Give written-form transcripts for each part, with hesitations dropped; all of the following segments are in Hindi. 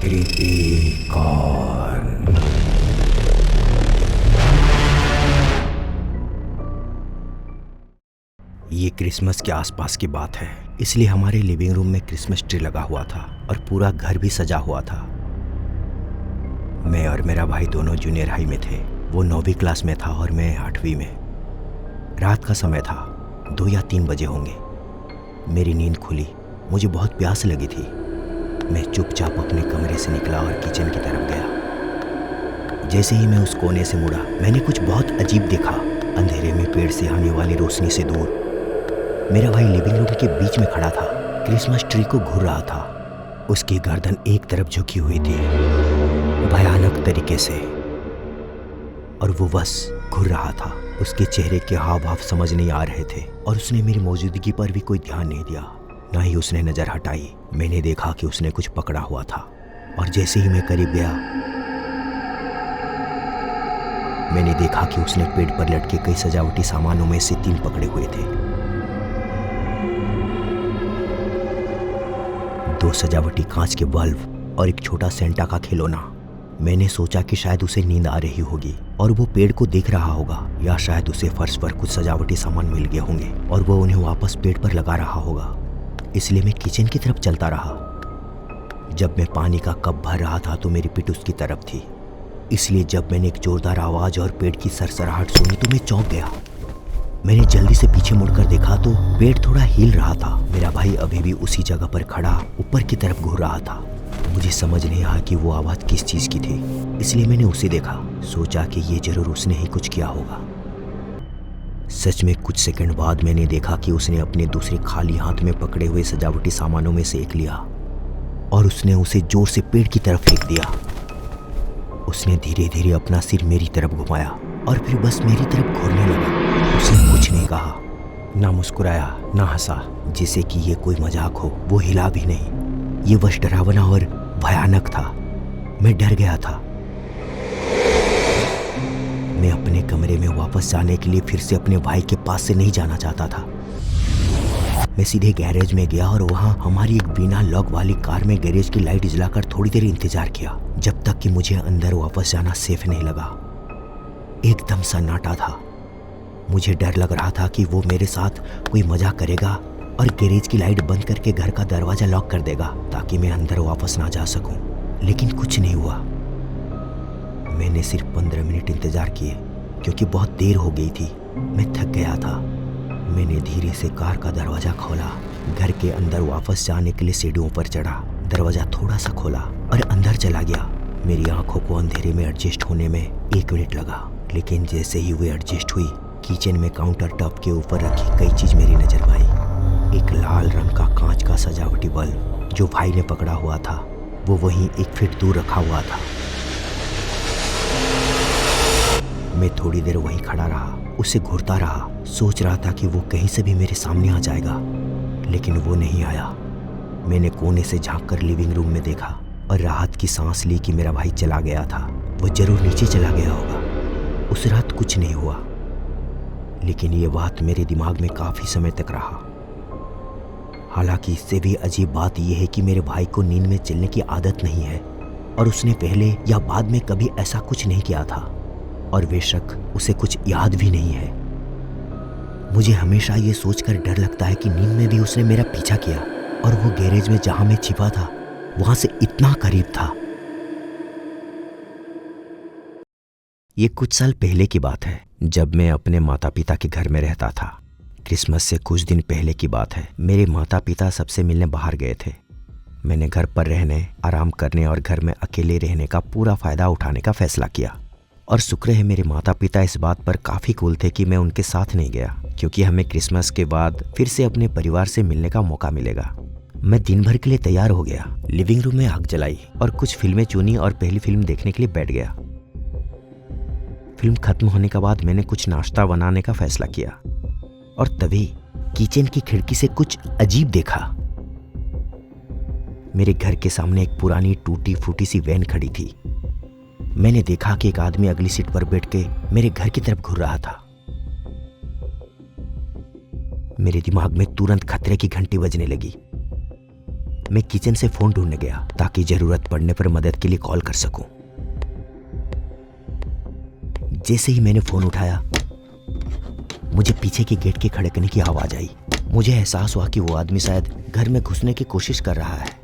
कृतिकॉन। ये क्रिसमस के आसपास की बात है, इसलिए हमारे लिविंग रूम में क्रिसमस ट्री लगा हुआ था और पूरा घर भी सजा हुआ था। मैं और मेरा भाई दोनों जूनियर हाई में थे। वो 9वीं क्लास में था और मैं 8वीं में। रात का समय था, 2 या 3 बजे होंगे। मेरी नींद खुली, मुझे बहुत प्यास लगी थी। मैं चुपचाप अपने कमरे से निकला और किचन की तरफ गया। जैसे ही मैं उस कोने से मुड़ा, मैंने कुछ बहुत अजीब देखा। अंधेरे में पेड़ से आने वाली रोशनी से दूर मेरा भाई लिविंग रूम के बीच में खड़ा था, क्रिसमस ट्री को घूर रहा था। उसकी गर्दन एक तरफ झुकी हुई थी, भयानक तरीके से, और वो बस घूर रहा था। उसके चेहरे के हाव भाव समझ नहीं आ रहे थे और उसने मेरी मौजूदगी पर भी कोई ध्यान नहीं दिया, ना ही उसने नजर हटाई। मैंने देखा कि उसने कुछ पकड़ा हुआ था और जैसे ही मैं करीब गया, मैंने देखा कि उसने पेड़ पर लटके कई सजावटी सामानों में से 3 पकड़े हुए थे। 2 सजावटी कांच के बल्ब और एक छोटा सेंटा का खिलौना। मैंने सोचा कि शायद उसे नींद आ रही होगी और वो पेड़ को देख रहा होगा, या शायद उसे फर्श पर कुछ सजावटी सामान मिल गए होंगे और वो उन्हें वापस पेड़ पर लगा रहा होगा। इसलिए मैं किचन की तरफ चलता रहा। जब मैं पानी का कप भर रहा था तो मेरी पिठ उसकी तरफ थी, इसलिए जब मैंने एक जोरदार आवाज और पेड़ की सरसराहट सुनी तो मैं चौंक गया। मैंने जल्दी से पीछे मुड़कर देखा तो पेड़ थोड़ा हिल रहा था। मेरा भाई अभी भी उसी जगह पर खड़ा ऊपर की तरफ घूर रहा था। मुझे समझ नहीं आया कि वो आवाज किस चीज की थी, इसलिए मैंने उसे देखा। सोचा कि ये जरूर उसने ही कुछ किया होगा। सच में कुछ सेकंड बाद मैंने देखा कि उसने अपने दूसरे खाली हाथ में पकड़े हुए सजावटी सामानों में से एक लिया और उसने उसे जोर से पेड़ की तरफ फेंक दिया। उसने धीरे धीरे अपना सिर मेरी तरफ घुमाया और फिर बस मेरी तरफ घूरने लगा। उसने कुछ नहीं कहा, ना मुस्कुराया, ना हंसा, जैसे कि ये कोई मजाक हो। वो हिला भी नहीं। ये बस डरावना और भयानक था। मैं डर गया था। मैं अपने कमरे में वापस जाने के लिए फिर से अपने भाई के पास से नहीं जाना चाहता था। मैं सीधे गैरेज में गया और वहां हमारी एक बिना लॉक वाली कार में गैरेज की लाइट जलाकर थोड़ी देर इंतजार किया, जब तक कि मुझे अंदर वापस जाना सेफ नहीं लगा। एकदम सन्नाटा था। मुझे डर लग रहा था कि वो मेरे साथ कोई मजाक करेगा और गैरेज की लाइट बंद करके घर का दरवाजा लॉक कर देगा ताकि मैं अंदर वापस ना जा सकूं। लेकिन कुछ नहीं हुआ। मैंने सिर्फ 15 मिनट इंतजार किए क्योंकि बहुत देर हो गई थी। मैं थक गया था। मैंने धीरे से कार का दरवाजा खोला, घर के अंदर वापस जाने के लिए सीढ़ियों पर चढ़ा, दरवाजा थोड़ा सा खोला और अंदर चला गया। मेरी आंखों को अंधेरे में एडजस्ट होने में 1 मिनट लगा, लेकिन जैसे ही वो एडजस्ट हुई, किचन में काउंटर टॉप के ऊपर रखी कई चीज मेरी नजर में आई। एक लाल रंग का कांच का सजावटी बल्ब जो भाई ने पकड़ा हुआ था, वो वहीं 1 फीट दूर रखा हुआ था। मैं थोड़ी देर वहीं खड़ा रहा, उसे घूरता रहा, सोच रहा था कि वो कहीं से भी मेरे सामने आ जाएगा, लेकिन वो नहीं आया। मैंने कोने से झांककर लिविंग रूम में देखा और राहत की सांस ली कि मेरा भाई चला गया था। वो जरूर नीचे चला गया होगा। उस रात कुछ नहीं हुआ, लेकिन ये बात मेरे दिमाग में काफी समय तक रहा। हालांकि इससे भी अजीब बात यह है कि मेरे भाई को नींद में चलने की आदत नहीं है और उसने पहले या बाद में कभी ऐसा कुछ नहीं किया था, और बेशक उसे कुछ याद भी नहीं है। मुझे हमेशा ये सोचकर डर लगता है कि नींद में भी उसने मेरा पीछा किया और वो गैरेज में जहां मैं छिपा था वहां से इतना करीब था। ये कुछ साल पहले की बात है, जब मैं अपने माता पिता के घर में रहता था। क्रिसमस से कुछ दिन पहले की बात है। मेरे माता पिता सबसे मिलने बाहर गए थे। मैंने घर पर रहने, आराम करने और घर में अकेले रहने का पूरा फायदा उठाने का फैसला किया, और शुक्र है मेरे माता पिता इस बात पर काफी कूल थे कि मैं उनके साथ नहीं गया, क्योंकि हमें क्रिसमस के बाद फिर से अपने परिवार से मिलने का मौका मिलेगा। मैं दिन भर के लिए तैयार हो गया, लिविंग रूम में आग जलाई और कुछ फिल्में चुनी और पहली फिल्म देखने के लिए बैठ गया। फिल्म खत्म होने के बाद मैंने कुछ नाश्ता बनाने का फैसला किया, और तभी किचन की खिड़की से कुछ अजीब देखा। मेरे घर के सामने एक पुरानी टूटी फूटी सी वैन खड़ी थी। मैंने देखा कि एक आदमी अगली सीट पर बैठ के मेरे घर की तरफ घूर रहा था। मेरे दिमाग में तुरंत खतरे की घंटी बजने लगी। मैं किचन से फोन ढूंढने गया ताकि जरूरत पड़ने पर मदद के लिए कॉल कर सकूं। जैसे ही मैंने फोन उठाया, मुझे पीछे के गेट के खड़कने की आवाज आई। मुझे एहसास हुआ कि वो आदमी शायद घर में घुसने की कोशिश कर रहा है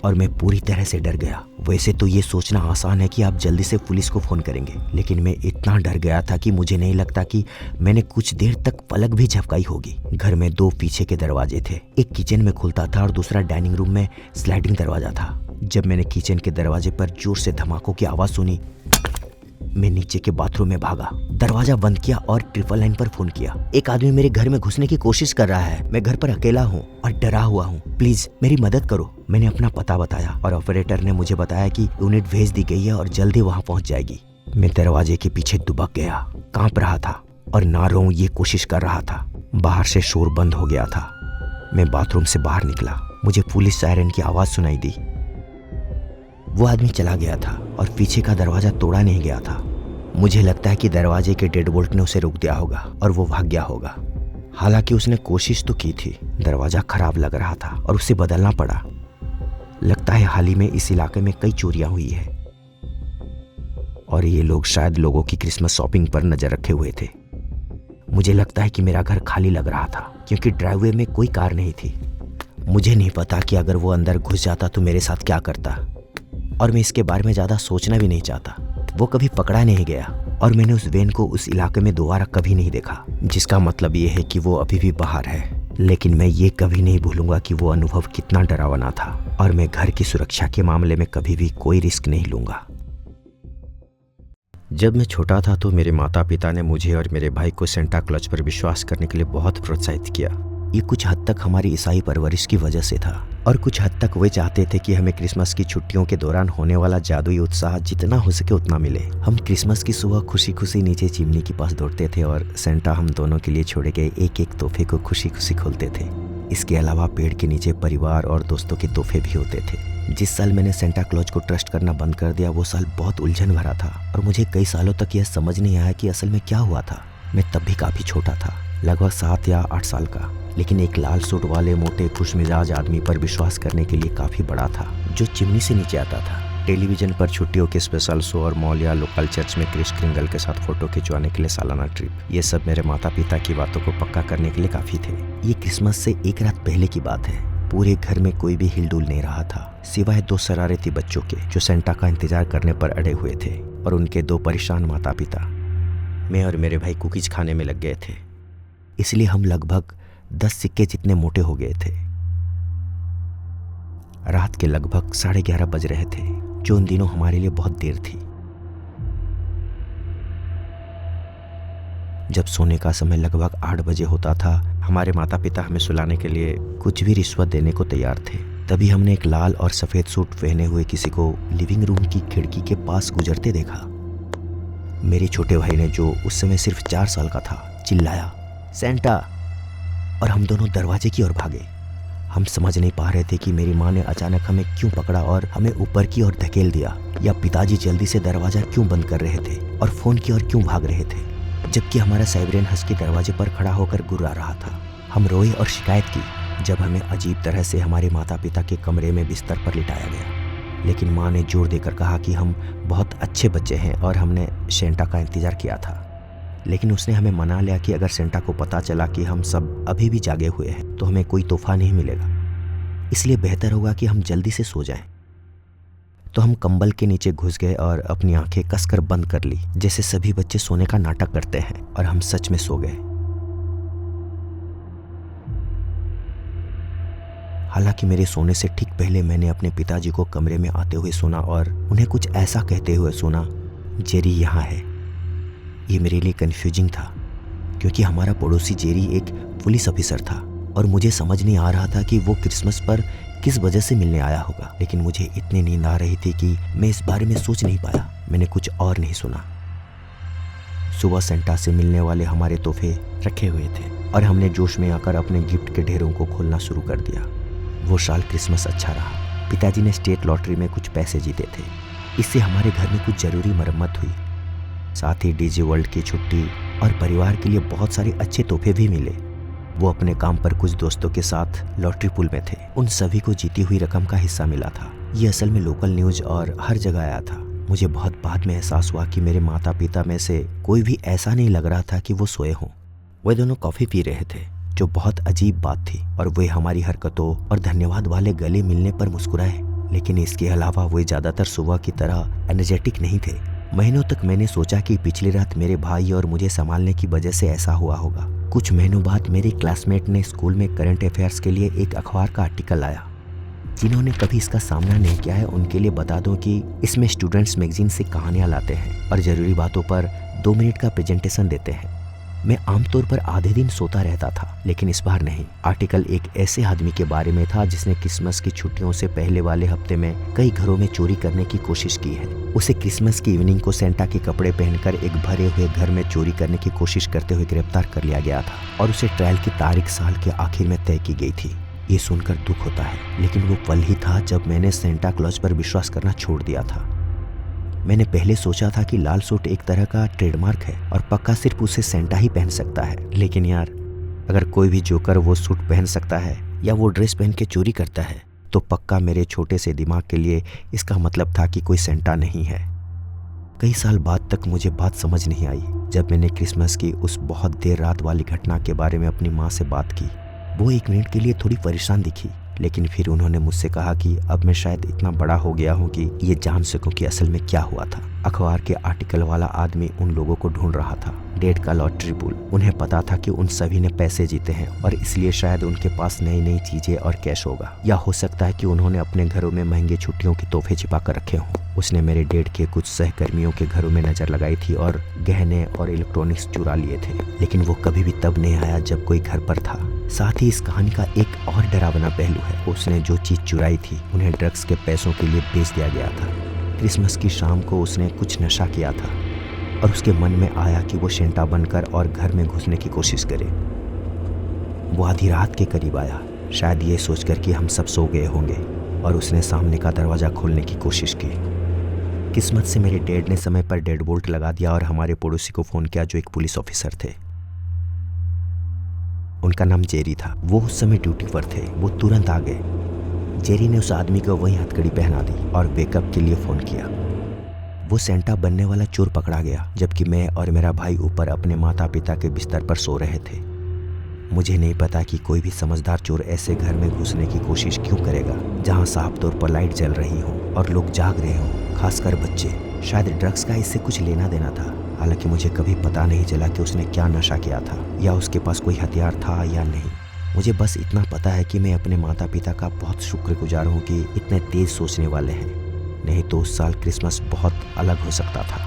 और मैं पूरी तरह से डर गया। वैसे तो ये सोचना आसान है कि आप जल्दी से पुलिस को फोन करेंगे, लेकिन मैं इतना डर गया था कि मुझे नहीं लगता कि मैंने कुछ देर तक पलक भी झपकाई होगी। घर में 2 पीछे के दरवाजे थे, एक किचन में खुलता था और दूसरा डाइनिंग रूम में स्लाइडिंग दरवाजा था। जब मैंने किचन के दरवाजे पर जोर से धमाकों की आवाज सुनी, मैं नीचे के बाथरूम में भागा, दरवाजा बंद किया और 999 पर फोन किया। एक आदमी मेरे घर में घुसने की कोशिश कर रहा है। मैं घर पर अकेला हूँ और डरा हुआ हूँ, प्लीज मेरी मदद करो। मैंने अपना पता बताया और ऑपरेटर ने मुझे बताया कि यूनिट भेज दी गई है और जल्दी वहाँ पहुँच जाएगी। मैं दरवाजे के पीछे दुबक गया, कांप रहा था और ना रोऊं ये कोशिश कर रहा था। बाहर से शोर बंद हो गया था। मैं बाथरूम से बाहर निकला, मुझे पुलिस सायरन की आवाज सुनाई दी। वो आदमी चला गया था और पीछे का दरवाजा तोड़ा नहीं गया था। मुझे लगता है कि दरवाजे के डेडबोल्ट ने उसे रोक दिया होगा और वो भाग गया होगा। हालांकि उसने कोशिश तो की थी। दरवाजा खराब लग रहा था और उसे बदलना पड़ा। लगता है हाल ही में इस इलाके में कई चोरियां हुई है और ये लोग शायद लोगों की क्रिसमस शॉपिंग पर नजर रखे हुए थे। मुझे लगता है कि मेरा घर खाली लग रहा था क्योंकि ड्राइववे में कोई कार नहीं थी। मुझे नहीं पता कि अगर वो अंदर घुस जाता तो मेरे साथ क्या करता, और मैं इसके बारे में ज़्यादा सोचना भी नहीं चाहता। वो कभी पकड़ा नहीं गया और मैंने उस वैन को उस इलाके में दोबारा कभी नहीं देखा, जिसका मतलब ये है कि वो अभी भी बाहर है। लेकिन मैं ये कभी नहीं भूलूंगा कि वो अनुभव कितना डरावना था और मैं घर की सुरक्षा के मामले में कभी भी कोई रिस्क नहीं लूंगा। जब मैं छोटा था तो मेरे माता पिता ने मुझे और मेरे भाई को सेंटा क्लॉज पर विश्वास करने के लिए बहुत प्रोत्साहित किया। ये कुछ हद तक हमारी ईसाई परवरिश की वजह से था और कुछ हद तक वे चाहते थे कि हमें क्रिसमस की छुट्टियों के दौरान होने वाला जादुई उत्साह जितना हो सके उतना मिले। हम क्रिसमस की सुबह खुशी खुशी नीचे चिमनी के पास दौड़ते थे और सेंटा हम दोनों के लिए छोड़े गए एक एक तोहफे को खुशी खुशी खोलते थे। इसके अलावा पेड़ के नीचे परिवार और दोस्तों के तोहफे भी होते थे। जिस साल मैंने सेंटा क्लॉज को ट्रस्ट करना बंद कर दिया वो साल बहुत उलझन भरा था और मुझे कई सालों तक यह समझ नहीं आया कि असल में क्या हुआ था। मैं तब भी काफ़ी छोटा था, लगभग 7 या 8 साल का, लेकिन एक लाल सूट वाले मोटे खुशमिजाज आदमी पर विश्वास करने के लिए काफ़ी बड़ा था, जो चिमनी से नीचे आता था। टेलीविजन पर छुट्टियों के स्पेशल शो और मॉल या लोकल चर्च में क्रिस क्रिंगल के साथ फोटो खिंचवाने के लिए सालाना ट्रिप, ये सब मेरे माता पिता की बातों को पक्का करने के लिए काफ़ी थे। ये क्रिसमस से एक रात पहले की बात है। पूरे घर में कोई भी हिलडुल नहीं रहा था, सिवाय 2 शरारती बच्चों के जो सेंटा का इंतजार करने पर अड़े हुए थे और उनके 2 परेशान माता पिता। मैं और मेरे भाई कुकीज खाने में लग गए थे, इसलिए हम लगभग 10 सिक्के जितने मोटे हो गए थे। रात के लगभग 11:30 बज रहे थे, जो उन दिनों हमारे लिए बहुत देर थी। जब सोने का समय लगभग 8 बजे होता था, हमारे माता पिता हमें सुलाने के लिए कुछ भी रिश्वत देने को तैयार थे। तभी हमने एक लाल और सफ़ेद सूट पहने हुए किसी को लिविंग रूम की खिड़की के पास गुजरते देखा। मेरे छोटे भाई ने, जो उस समय सिर्फ 4 साल का था, चिल्लाया, सेंटा, और हम दोनों दरवाजे की ओर भागे। हम समझ नहीं पा रहे थे कि मेरी माँ ने अचानक हमें क्यों पकड़ा और हमें ऊपर की ओर धकेल दिया, या पिताजी जल्दी से दरवाजा क्यों बंद कर रहे थे और फोन की ओर क्यों भाग रहे थे, जबकि हमारा साइबरेन हस्की दरवाजे पर खड़ा होकर गुर्रा रहा था। हम रोए और शिकायत की जब हमें अजीब तरह से हमारे माता पिता के कमरे में बिस्तर पर लिटाया गया। लेकिन माँ ने जोर देकर कहा कि हम बहुत अच्छे बच्चे हैं और हमने सेंटा का इंतजार किया था। लेकिन उसने हमें मना लिया कि अगर सेंटा को पता चला कि हम सब अभी भी जागे हुए हैं तो हमें कोई तोहफा नहीं मिलेगा, इसलिए बेहतर होगा कि हम जल्दी से सो जाएं। तो हम कंबल के नीचे घुस गए और अपनी आंखें कसकर बंद कर ली, जैसे सभी बच्चे सोने का नाटक करते हैं, और हम सच में सो गए। हालांकि मेरे सोने से ठीक पहले मैंने अपने पिताजी को कमरे में आते हुए सुना और उन्हें कुछ ऐसा कहते हुए सुना, जेरी यहाँ है। ये मेरे लिए कन्फ्यूजिंग था क्योंकि हमारा पड़ोसी जेरी एक पुलिस ऑफिसर था और मुझे समझ नहीं आ रहा था कि वो क्रिसमस पर किस वजह से मिलने आया होगा। लेकिन मुझे इतनी नींद आ रही थी कि मैं इस बारे में सोच नहीं पाया। मैंने कुछ और नहीं सुना। सुबह सेंटा से मिलने वाले हमारे तोहफे रखे हुए थे और हमने जोश में आकर अपने गिफ्ट के ढेरों को खोलना शुरू कर दिया। वो साल क्रिसमस अच्छा रहा। पिताजी ने स्टेट लॉटरी में कुछ पैसे जीते थे। इससे हमारे घर में कुछ ज़रूरी मरम्मत हुई। साथ ही डीजी वर्ल्ड की छुट्टी और परिवार के लिए बहुत सारे अच्छे तोहफे भी मिले। वो अपने काम पर कुछ दोस्तों के साथ लॉटरी पूल में थे। उन सभी को जीती हुई रकम का हिस्सा मिला था। ये असल में लोकल न्यूज और हर जगह आया था। मुझे बहुत बाद में एहसास हुआ कि मेरे माता पिता में से कोई भी ऐसा नहीं लग रहा था कि वो सोए हों। वे दोनों कॉफ़ी पी रहे थे, जो बहुत अजीब बात थी, और वे हमारी हरकतों और धन्यवाद वाले गले मिलने पर मुस्कुराए। लेकिन इसके अलावा वे ज़्यादातर सुबह की तरह एनर्जेटिक नहीं थे। महीनों तक मैंने सोचा कि पिछली रात मेरे भाई और मुझे संभालने की वजह से ऐसा हुआ होगा। कुछ महीनों बाद मेरे क्लासमेट ने स्कूल में करंट अफेयर्स के लिए एक अखबार का आर्टिकल लाया। जिन्होंने कभी इसका सामना नहीं किया है उनके लिए बता दूं कि इसमें स्टूडेंट्स मैगजीन से कहानियाँ लाते हैं और ज़रूरी बातों पर 2 मिनट का प्रेजेंटेशन देते हैं। मैं आमतौर पर आधे दिन सोता रहता था, लेकिन इस बार नहीं। आर्टिकल एक ऐसे आदमी के बारे में था जिसने क्रिसमस की छुट्टियों से पहले वाले हफ्ते में कई घरों में चोरी करने की कोशिश की है। उसे क्रिसमस की इवनिंग को सेंटा के कपड़े पहनकर एक भरे हुए घर में चोरी करने की कोशिश करते हुए गिरफ्तार कर लिया गया था और उसे ट्रायल की तारीख साल के आखिर में तय की गई थी। ये सुनकर दुख होता है, लेकिन वो पल ही था जब मैंने सेंटा क्लॉज पर विश्वास करना छोड़ दिया था। मैंने पहले सोचा था कि लाल सूट एक तरह का ट्रेडमार्क है और पक्का सिर्फ उसे सेंटा ही पहन सकता है। लेकिन यार, अगर कोई भी जोकर वो सूट पहन सकता है या वो ड्रेस पहन के चोरी करता है, तो पक्का मेरे छोटे से दिमाग के लिए इसका मतलब था कि कोई सेंटा नहीं है। कई साल बाद तक मुझे बात समझ नहीं आई। जब मैंने क्रिसमस की उस बहुत देर रात वाली घटना के बारे में अपनी माँ से बात की, वो एक मिनट के लिए थोड़ी परेशान दिखी, लेकिन फिर उन्होंने मुझसे कहा कि अब मैं शायद इतना बड़ा हो गया हूँ कि ये जान सकूं कि असल में क्या हुआ था। अखबार के आर्टिकल वाला आदमी उन लोगों को ढूंढ रहा था, डेड का लॉटरी पूल। उन्हें पता था कि उन सभी ने पैसे जीते हैं और इसलिए शायद उनके पास नई नई चीजें और कैश होगा, या हो सकता है कि उन्होंने अपने घरों में महंगे छुट्टियों के तोहफे छिपा कर रखे हों। उसने मेरे डेड के कुछ सहकर्मियों के घरों में नजर लगाई थी और गहने और इलेक्ट्रॉनिक्स चुरा लिए थे, लेकिन वो कभी भी तब नहीं आया जब कोई घर पर था। साथ ही इस कहानी का एक और डरावना पहलू है, उसने जो चीज चुराई थी उन्हें ड्रग्स के पैसों के लिए बेच दिया गया था। क्रिसमस की शाम को उसने कुछ नशा किया था और उसके मन में आया कि वो सेंटा बनकर और घर में घुसने की कोशिश करे। वो आधी रात के करीब आया, शायद ये सोचकर कि हम सब सो गए होंगे, और उसने सामने का दरवाजा खोलने की कोशिश की। किस्मत से मेरे डैड ने समय पर डेड बोल्ट लगा दिया और हमारे पड़ोसी को फ़ोन किया जो एक पुलिस ऑफिसर थे। उनका नाम जेरी था। वो उस समय ड्यूटी पर थे। वो तुरंत आ गए। जेरी ने उस आदमी को वही हथकड़ी पहना दी और बैकअप के लिए फ़ोन किया। वो सेंटा बनने वाला चोर पकड़ा गया, जबकि मैं और मेरा भाई ऊपर अपने माता पिता के बिस्तर पर सो रहे थे। मुझे नहीं पता कि कोई भी समझदार चोर ऐसे घर में घुसने की कोशिश क्यों करेगा जहां साफ तौर पर लाइट जल रही हो और लोग जाग रहे हों, खासकर बच्चे। शायद ड्रग्स का इससे कुछ लेना देना था। हालांकि मुझे कभी पता नहीं चला कि उसने क्या नशा किया था या उसके पास कोई हथियार था या नहीं। मुझे बस इतना पता है कि मैं अपने माता पिता का बहुत शुक्रगुजार हूँ कि इतने तेज सोचने वाले हैं, नहीं तो उस साल क्रिसमस बहुत अलग हो सकता था।